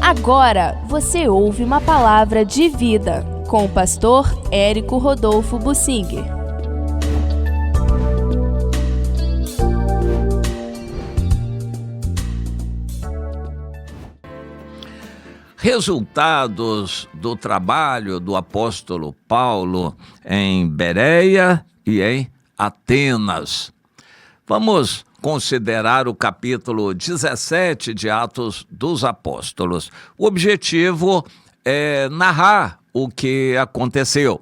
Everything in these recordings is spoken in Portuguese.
Agora você ouve uma palavra de vida com o pastor Érico Rodolfo Bussinger. Resultados do trabalho do apóstolo Paulo em Bereia e em Atenas. Vamos considerar o capítulo 17 de Atos dos Apóstolos. O objetivo é narrar o que aconteceu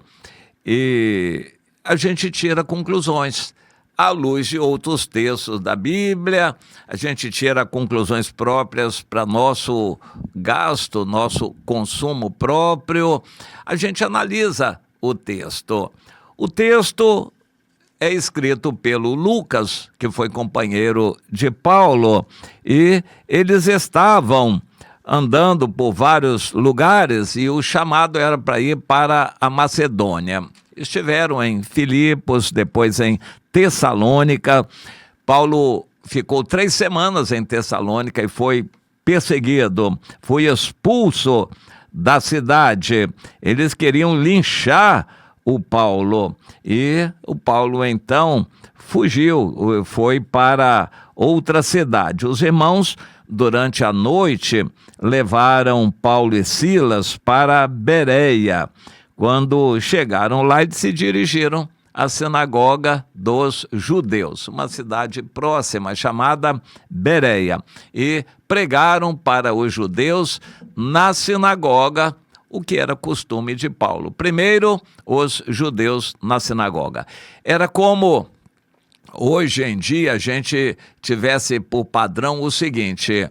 e a gente tira conclusões. À luz de outros textos da Bíblia, a gente tira conclusões próprias para nosso gasto, nosso consumo próprio. A gente analisa o texto. O texto é escrito pelo Lucas, que foi companheiro de Paulo, e eles estavam andando por vários lugares e o chamado era para ir para a Macedônia. Estiveram em Filipos, depois em Tessalônica. Paulo ficou 3 semanas em Tessalônica e foi perseguido, foi expulso da cidade. Eles queriam linchar o Paulo e o Paulo então fugiu, foi para outra cidade. Os irmãos, durante a noite, levaram Paulo e Silas para Bereia. Quando chegaram lá, eles se dirigiram à sinagoga dos judeus, uma cidade próxima chamada Bereia, e pregaram para os judeus na sinagoga o que era costume de Paulo. Primeiro, os judeus na sinagoga. Era como hoje em dia a gente tivesse por padrão o seguinte: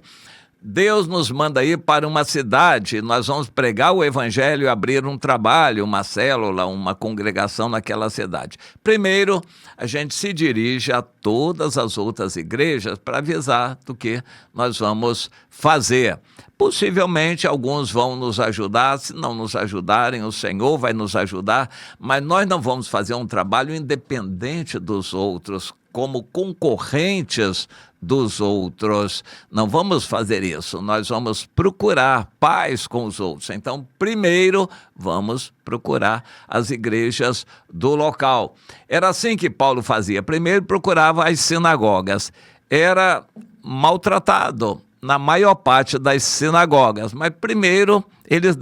Deus nos manda ir para uma cidade, nós vamos pregar o evangelho e abrir um trabalho, uma célula, uma congregação naquela cidade. Primeiro, a gente se dirige a todas as outras igrejas para avisar do que nós vamos fazer. Possivelmente alguns vão nos ajudar, se não nos ajudarem, o Senhor vai nos ajudar, mas nós não vamos fazer um trabalho independente dos outros, como concorrentes dos outros. Não vamos fazer isso, nós vamos procurar paz com os outros. Então, primeiro, vamos procurar as igrejas do local. Era assim que Paulo fazia. Primeiro, procurava as sinagogas. Era maltratado na maior parte das sinagogas, mas primeiro eles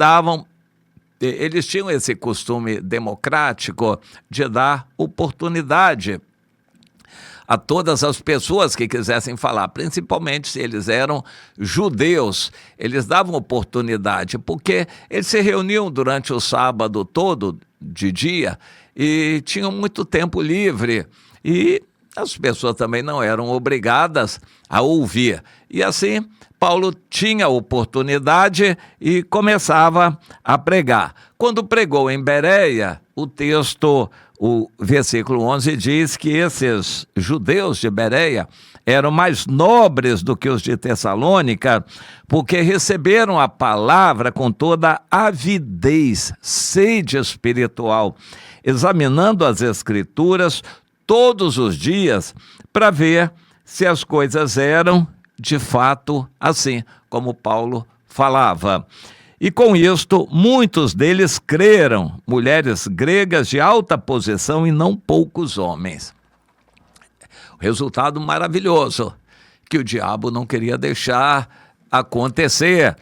tinham esse costume democrático de dar oportunidade a todas as pessoas que quisessem falar, principalmente se eles eram judeus. Eles davam oportunidade, porque eles se reuniam durante o sábado todo, de dia, e tinham muito tempo livre, e as pessoas também não eram obrigadas a ouvir. E assim, Paulo tinha oportunidade e começava a pregar. Quando pregou em Bereia, o versículo 11 diz que esses judeus de Bereia eram mais nobres do que os de Tessalônica, porque receberam a palavra com toda avidez, sede espiritual, examinando as Escrituras todos os dias para ver se as coisas eram de fato assim como Paulo falava. E com isto, muitos deles creram, mulheres gregas de alta posição e não poucos homens. Resultado maravilhoso, que o diabo não queria deixar acontecer.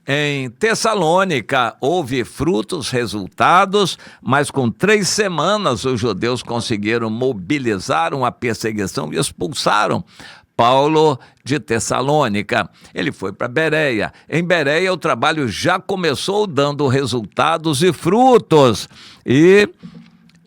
Em Tessalônica houve frutos, resultados, mas com 3 semanas os judeus conseguiram mobilizar uma perseguição e expulsaram Paulo de Tessalônica. Ele foi para Bereia. Em Bereia o trabalho já começou dando resultados e frutos. E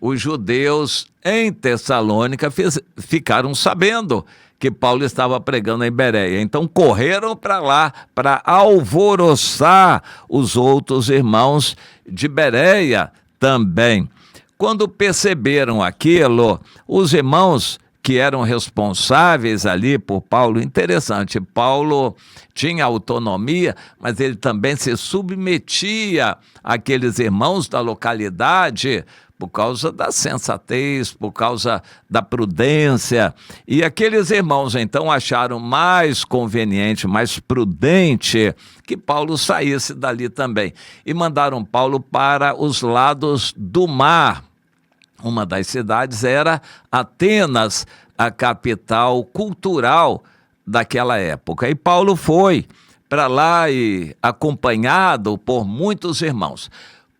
os judeus em Tessalônica ficaram sabendo que Paulo estava pregando em Bereia. Então correram para lá para alvoroçar os outros irmãos de Bereia também. Quando perceberam aquilo, os irmãos que eram responsáveis ali por Paulo. Interessante, Paulo tinha autonomia, mas ele também se submetia àqueles irmãos da localidade por causa da sensatez, por causa da prudência. E aqueles irmãos, então, acharam mais conveniente, mais prudente que Paulo saísse dali também. E mandaram Paulo para os lados do mar. Uma das cidades era Atenas, a capital cultural daquela época. E Paulo foi para lá e acompanhado por muitos irmãos.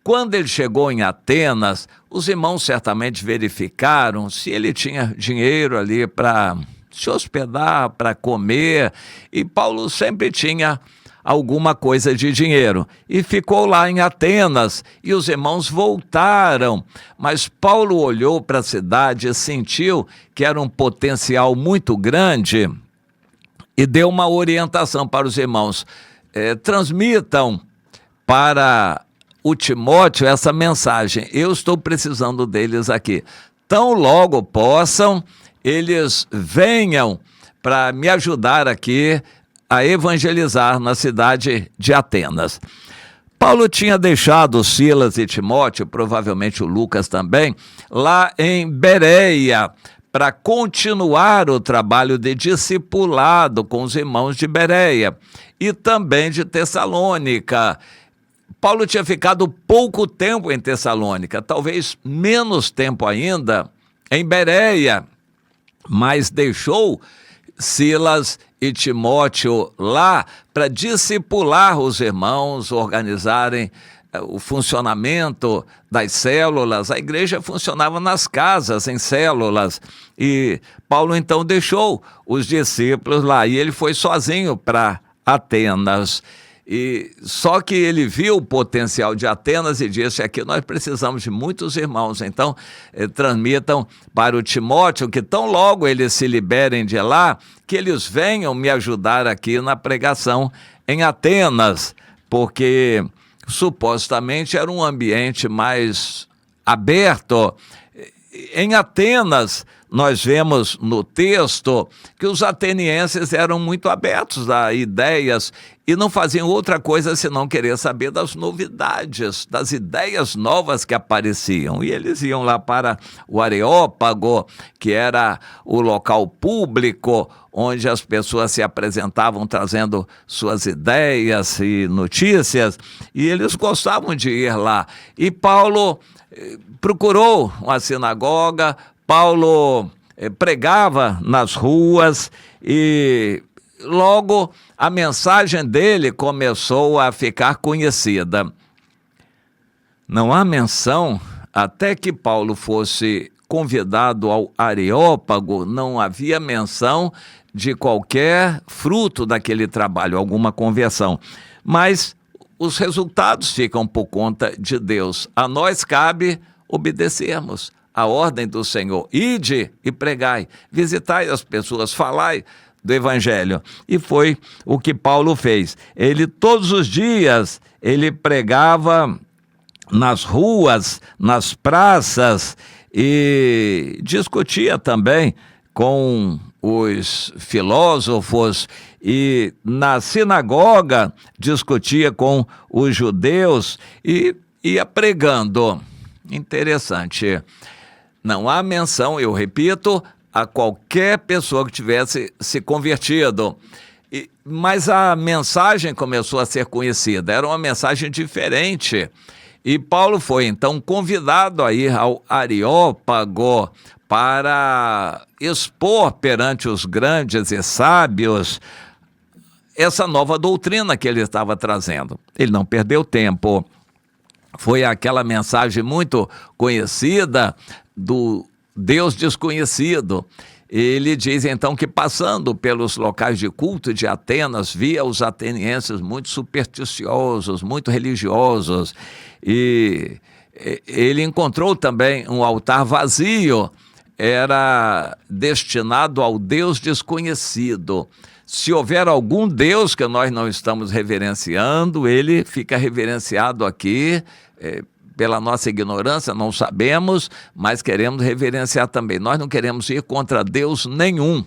Quando ele chegou em Atenas, os irmãos certamente verificaram se ele tinha dinheiro ali para se hospedar, para comer, e Paulo sempre tinha alguma coisa de dinheiro. E ficou lá em Atenas, e os irmãos voltaram. Mas Paulo olhou para a cidade e sentiu que era um potencial muito grande e deu uma orientação para os irmãos. Transmitam para o Timóteo essa mensagem. Eu estou precisando deles aqui. Tão logo possam, eles venham para me ajudar aqui a evangelizar na cidade de Atenas. Paulo tinha deixado Silas e Timóteo, provavelmente o Lucas também, lá em Bereia, para continuar o trabalho de discipulado com os irmãos de Bereia e também de Tessalônica. Paulo tinha ficado pouco tempo em Tessalônica, talvez menos tempo ainda em Bereia, mas deixou Silas e Timóteo lá para discipular os irmãos, organizarem o funcionamento das células. A igreja funcionava nas casas, em células, e Paulo então deixou os discípulos lá, e ele foi sozinho para Atenas. E só que ele viu o potencial de Atenas e disse: aqui nós precisamos de muitos irmãos, então transmitam para o Timóteo que tão logo eles se liberem de lá, que eles venham me ajudar aqui na pregação em Atenas, porque supostamente era um ambiente mais aberto. Em Atenas, nós vemos no texto que os atenienses eram muito abertos a ideias e não faziam outra coisa senão querer saber das novidades, das ideias novas que apareciam. E eles iam lá para o Areópago, que era o local público onde as pessoas se apresentavam trazendo suas ideias e notícias, e eles gostavam de ir lá. E Paulo procurou uma sinagoga, Paulo pregava nas ruas e logo a mensagem dele começou a ficar conhecida. Não há menção, até que Paulo fosse convidado ao Areópago, não havia menção de qualquer fruto daquele trabalho, alguma conversão. Mas os resultados ficam por conta de Deus. A nós cabe obedecermos a ordem do Senhor. Ide e pregai, visitai as pessoas, falai do Evangelho. E foi o que Paulo fez. Ele, todos os dias, ele pregava nas ruas, nas praças, e discutia também com os filósofos, e na sinagoga discutia com os judeus e ia pregando. Interessante. Não há menção, eu repito, a qualquer pessoa que tivesse se convertido. Mas a mensagem começou a ser conhecida, era uma mensagem diferente. E Paulo foi então convidado a ir ao Areópago para expor perante os grandes e sábios essa nova doutrina que ele estava trazendo. Ele não perdeu tempo. Foi aquela mensagem muito conhecida do Deus desconhecido. Ele diz então que, passando pelos locais de culto de Atenas, via os atenienses muito supersticiosos, muito religiosos, e ele encontrou também um altar vazio, era destinado ao Deus desconhecido. Se houver algum Deus que nós não estamos reverenciando, ele fica reverenciado aqui pela nossa ignorância, não sabemos, mas queremos reverenciar também. Nós não queremos ir contra Deus nenhum.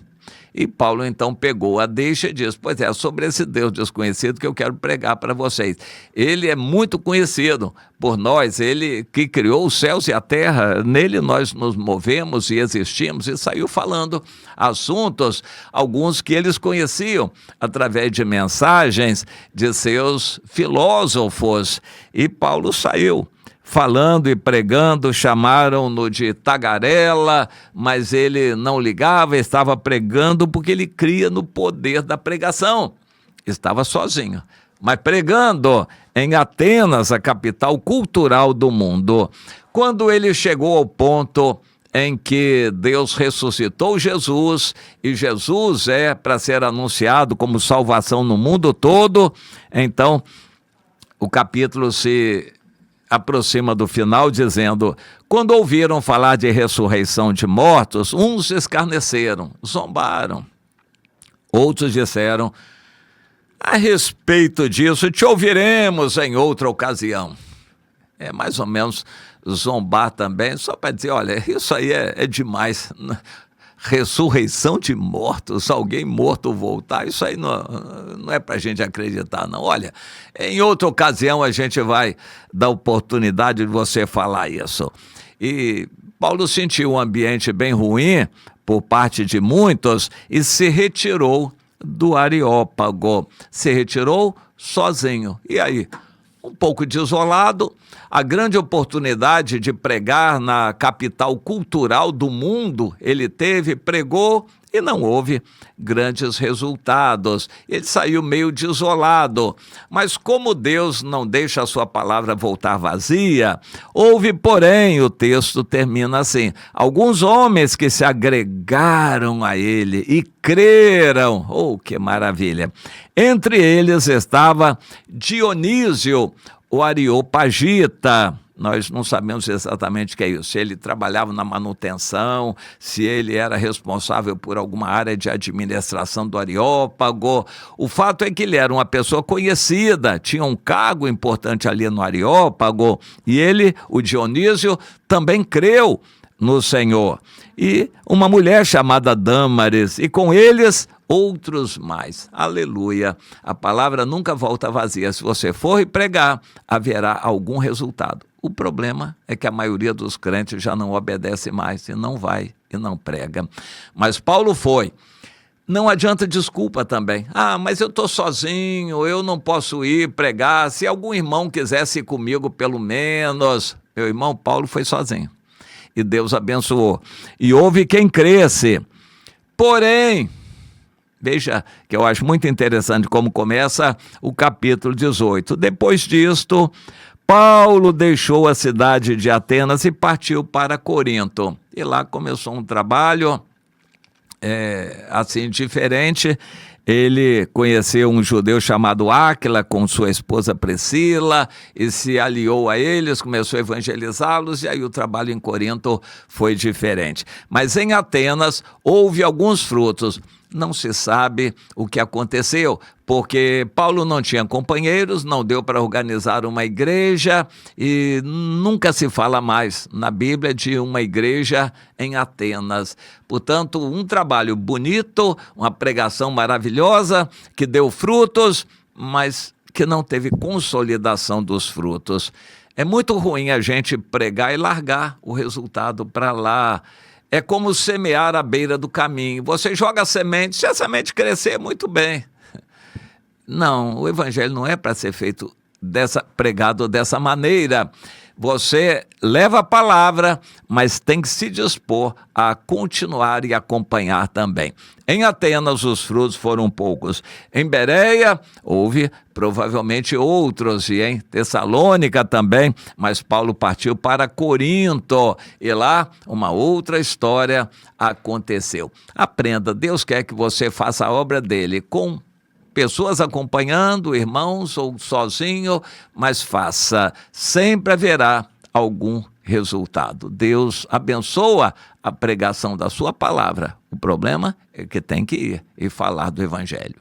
E Paulo então pegou a deixa e disse, pois é sobre esse Deus desconhecido que eu quero pregar para vocês. Ele é muito conhecido por nós, ele que criou os céus e a terra, nele nós nos movemos e existimos, e saiu falando assuntos, alguns que eles conheciam através de mensagens de seus filósofos, e Paulo saiu falando e pregando, chamaram-no de tagarela, mas ele não ligava, estava pregando porque ele cria no poder da pregação. Estava sozinho, mas pregando em Atenas, a capital cultural do mundo. Quando ele chegou ao ponto em que Deus ressuscitou Jesus, e Jesus é para ser anunciado como salvação no mundo todo, então o capítulo se aproxima do final dizendo, quando ouviram falar de ressurreição de mortos, uns escarneceram, zombaram. Outros disseram, a respeito disso te ouviremos em outra ocasião. É mais ou menos zombar também, só para dizer, olha, isso aí é demais. Ressurreição de mortos, alguém morto voltar, isso aí não é para a gente acreditar, não. Olha, em outra ocasião a gente vai dar oportunidade de você falar isso. E Paulo sentiu um ambiente bem ruim por parte de muitos e se retirou do Areópago, se retirou sozinho. E aí, um pouco desolado, a grande oportunidade de pregar na capital cultural do mundo, ele teve, pregou e não houve grandes resultados. Ele saiu meio desolado, mas como Deus não deixa a sua palavra voltar vazia, houve, porém, o texto termina assim, alguns homens que se agregaram a ele e creram, que maravilha! Entre eles estava Dionísio, o Areopagita. Nós não sabemos exatamente o que é isso, se ele trabalhava na manutenção, se ele era responsável por alguma área de administração do Areópago. O fato é que ele era uma pessoa conhecida, tinha um cargo importante ali no Areópago, e ele, o Dionísio, também creu no Senhor. E uma mulher chamada Dâmaris, e com eles outros mais. Aleluia! A palavra nunca volta vazia. Se você for e pregar, haverá algum resultado. O problema é que a maioria dos crentes já não obedece mais e não vai e não prega. Mas Paulo foi. Não adianta desculpa também. Mas eu estou sozinho, eu não posso ir pregar. Se algum irmão quisesse ir comigo, pelo menos. Meu irmão Paulo foi sozinho. E Deus abençoou. E houve quem cresce. Porém, veja que eu acho muito interessante como começa o capítulo 18. Depois disto, Paulo deixou a cidade de Atenas e partiu para Corinto. E lá começou um trabalho assim diferente. Ele conheceu um judeu chamado Áquila com sua esposa Priscila e se aliou a eles, começou a evangelizá-los, e aí o trabalho em Corinto foi diferente. Mas em Atenas houve alguns frutos. Não se sabe o que aconteceu, porque Paulo não tinha companheiros, não deu para organizar uma igreja e nunca se fala mais na Bíblia de uma igreja em Atenas. Portanto, um trabalho bonito, uma pregação maravilhosa que deu frutos, mas que não teve consolidação dos frutos. É muito ruim a gente pregar e largar o resultado para lá. É como semear à beira do caminho. Você joga a semente, se a semente crescer, muito bem. Não, o evangelho não é para ser feito pregado dessa maneira. Você leva a palavra, mas tem que se dispor a continuar e acompanhar também. Em Atenas, os frutos foram poucos. Em Bereia, houve provavelmente outros, e em Tessalônica também, mas Paulo partiu para Corinto, e lá uma outra história aconteceu. Aprenda, Deus quer que você faça a obra dele com pessoas acompanhando, irmãos ou sozinho, mas faça, sempre haverá algum resultado. Deus abençoa a pregação da sua palavra. O problema é que tem que ir e falar do evangelho.